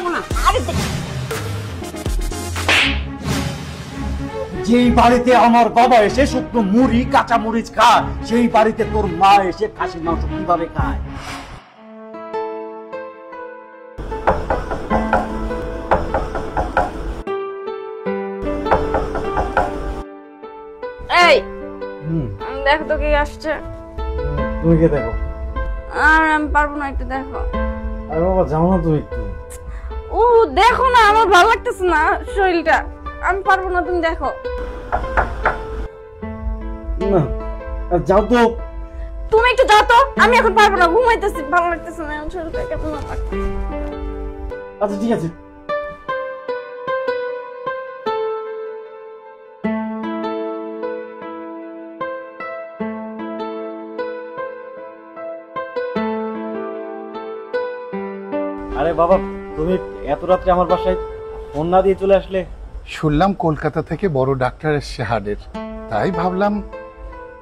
পারবো না। আরে যেই বাড়িতে আমার বাবা এসে শুকনো মুড়ি কাঁচা মরিচ খায়, সেই বাড়িতে তোর মা এসে খাসির মাংস কিভাবে খায়? এই দেখো তো কে আসছে। তুমি কে দেখো? আর আমি পারবো না, একটু দেখো। আরে বাবা যাও না তুমি একটু। ও দেখো না, আমার ভালো লাগতেছে না শরীরটা, আমি পারবো না, তুমি দেখো না। যাও তো। তুমি একটু যাও তো, আমি এখন পারবো না, ঘুমাইতেছি, ভালো লাগতেছে না শরীরটা কেমন লাগছে। আচ্ছা ঠিক আছে। আরে বাবা তুমি এত রাত্রে আমার বাসায় ফোন না দিয়ে চলে আসলে? শুনলাম কলকাতা থেকে বড় ডাক্তার এসছে হার্টের, তাই ভাবলাম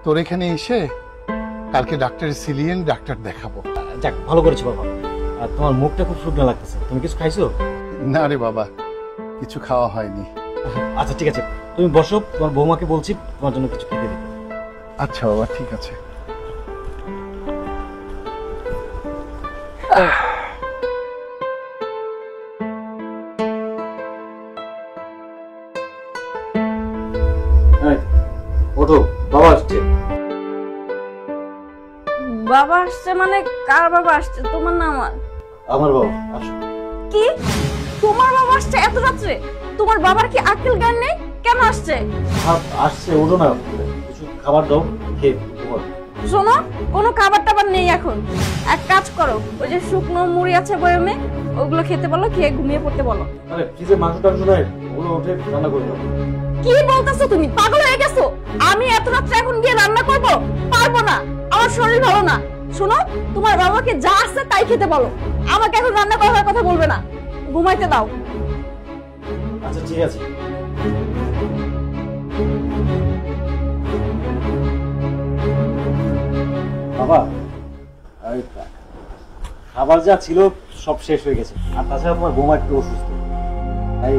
তোর এখানে এসে কালকে ডাক্তার সিলিয়েন ডাক্তার দেখাবো। যাক ভালো করেছো বাবা। আর তোমার মুখটা খুব শুকনো লাগতেছে, তুমি কিছু খাইছো? না রে বাবা, কিছু খাওয়া হয়নি। আচ্ছা ঠিক আছে, তুমি বসো, তোমার বৌমাকে বলছি তোমার জন্য কিছু খেতে দিতে। আচ্ছা বাবা ঠিক আছে। ওঠো, বাবা আসছে। বাবা আসছে মানে কার বাবা আসছে, তোমার না আমার? আমার বাবা। আসো। কি তোমার বাবা আসছে এত রাত্রে? তোমার বাবার কি আক্কেল জ্ঞান নেই? কেন আসছে? আসছে, ওঠো না, কিছু খাবার দাও খেয়ে ঘুমাও। শোনো, কোনো খাবার টাবার নেই এখন। এক কাজ করো, ওই যে শুকনো মুড়ি আছে বয়মে, ওগুলো খেতে বলো, খেয়ে ঘুমিয়ে পড়তে বলো। আরে ফ্রিজে মাংস টাংস নাই, ওগুলো উঠে রান্না করে দাও। কি বলতেছো তুমি? পাগল হয়ে গেছো? আমি এত রাত্রে এখন গিয়ে রান্না করব? পারবো না, আমার শরীর ভালো না। শোনো, তোমার বাবাকে যা আছে তাই খেতে বলো, আমাকে এখন রান্না করার কথা বলবে না, ঘুমাইতে দাও। আচ্ছা ঠিক আছে। বাবা খাবার যা ছিল সব শেষ হয়ে গেছে, আর তাছাড়া তোমার বৌমা একটু অসুস্থ, তাই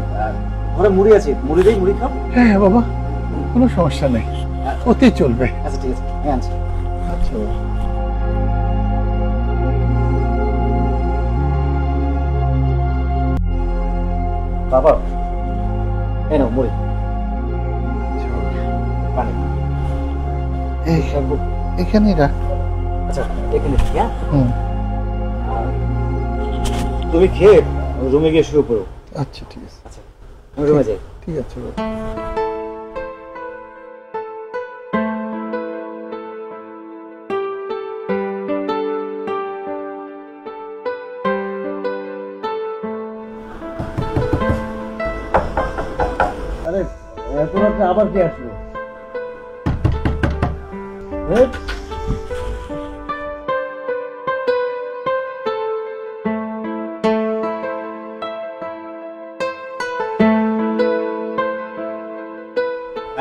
ঘরে মুড়ি আছে, মুড়ি দেই, মুড়ি খাও। হ্যাঁ বাবা, কোনো সমস্যা নেই, ওতে চলবে। আচ্ছা ঠিক আছে, আমি আনছি। আচ্ছা বাবা এই নাও মুড়ি, পানি। এখানেই রাখ। আচ্ছা এখানে ঠিক। হ্যাঁ হুম, তুমি খেয়ে রুমে গিয়ে শুয়ে পড়ো। আচ্ছা ঠিক আছে। আচ্ছা আমি রুমে যাই। ঠিক আছে বাবা। আরে এত রাতে আবার কে আসলো?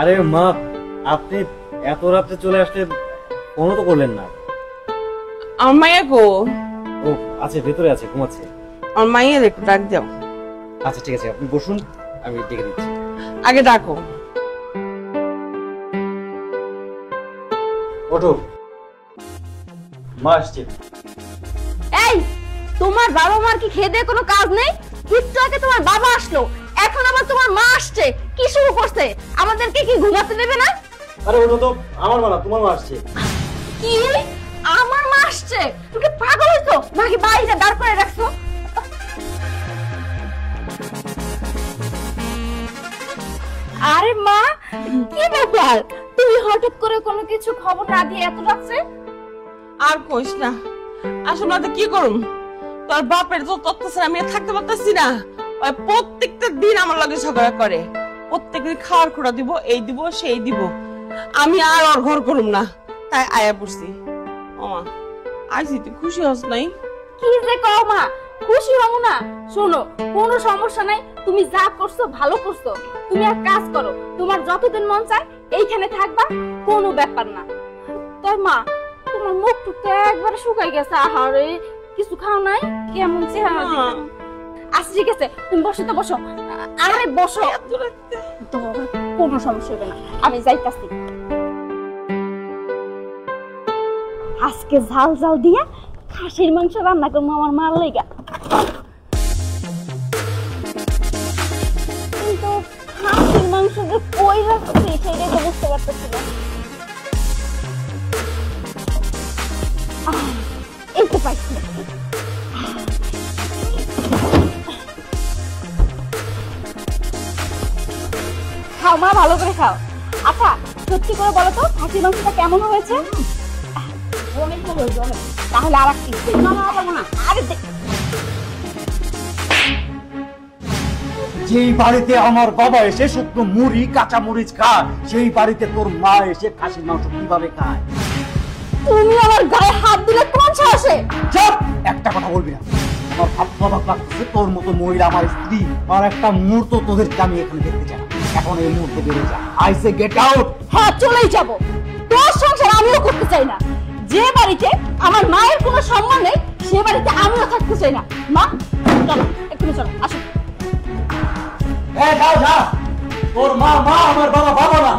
আরে মা, আপনি এত রাতে চলে আসলে ফোনও তো করলেন না। আমার মাইয়া গো। ও আছে, ভেতরে আছে, ঘুমাচ্ছে। আমার মাইয়ের একটু ডাক দাও। আচ্ছা ঠিক আছে, আপনি বসুন, আমি ডেকে দিচ্ছি। আগে ডাকো। ওঠো, মা আসছে। এই তোমার বাবা মার কি খেয়ে দিয়ে কোনো কাজ নেই? একটু আগে তোমার বাবা আসলো, এখন আবার তোমার মা আসছে, কি শুরু করছে? আমাদেরকে কি ঘুমাতে দেবে না? আরে ওটা তো আমার মা না, তোমার মা আসছে। কি আমার মা আসছে? তুমি কি পাগল হইছো নাকি বাইরে দাঁড় করে রাখছো? আরে মা, কি ব্যাপার? তুমি হঠাৎ করে কোনো কিছু খবর না দিয়ে এত রাখছে? আর কইস না, আসলে তো কি করুম, তোর বাপের তো অত্যাচার আমি থাকতে পারতেছি না। ওই প্রত্যেকটা দিন আমার লগে ঝগড়া করে, প্রত্যেকদিন খাওয়ার খোড়া দিব, এই দিব সেই দিব, আমি আর ওর ঘর করুম না, তাই আয়া পড়ছি। ওমা আইসি, তুই খুশি হস নাই? কি যে কও মা, খুশি হও না? শোনো, কোনো সমস্যা নাই, তুমি যা করছো ভালো করছো। তুমি এক কাজ করো, তোমার যতদিন মন চায় এইখানে থাকবা, কোনো ব্যাপার না। তাই মা, তোমার মুখ টুকটা একবারে শুকাই গেছে, আহারে কিছু খাও নাই? কেমন চেহারা? আচ্ছা ঠিক আছে, তুমি বসো তো, বসো। আরে বসো, তোমার কোনো সমস্যা হবে না, আমি যাইতাছি। আজকে ঝাল ঝাল দিয়া খাসির মাংস রান্না করবো আমার মার লেগা। কিন্তু খাসির মাংস যে কই রাখছি সেটাই তো বুঝতে পারতেছি না। এই তো পাইছি। খাও মা, ভালো করে খাও। আচ্ছা সত্যি করে বলো তো খাসির মাংসটা কেমন হয়েছে? অনেক ভালো হয়েছে, অনেক। তাহলে আর এক পিস না না পারবো না। আরে যেই বাড়িতে আমার বাবা এসে শুকনো মুড়ি কাঁচা মরিচ খায়, সেই বাড়িতে তোর মা এসে খাসির মাংস কিভাবে খায়? তুমি আমার গায়ে হাত দিলে কোন সাহসে? চুপ! একটা কথা বলবি না। আমার ভাবনা লাগতেছে তোর মতো মহিলা আমার স্ত্রী, আর একটা মুহূর্ত তোদেরকে আমি এখানে দেখতে চাই না। এখন এই মুহূর্তে বেরিয়ে যা। I say get out. হ্যাঁ চলেই যাব। তোর সংসার আমিও করতে চাই না। যে বাড়িতে আমার মায়ের কোনো সম্মান নেই সে বাড়িতে আমিও থাকতে চাই না। মা চলো, এক্ষুনি চলো, আসো। হ্যাঁ যাও যা। তোর মা মা, আমার বাবা বাবা না।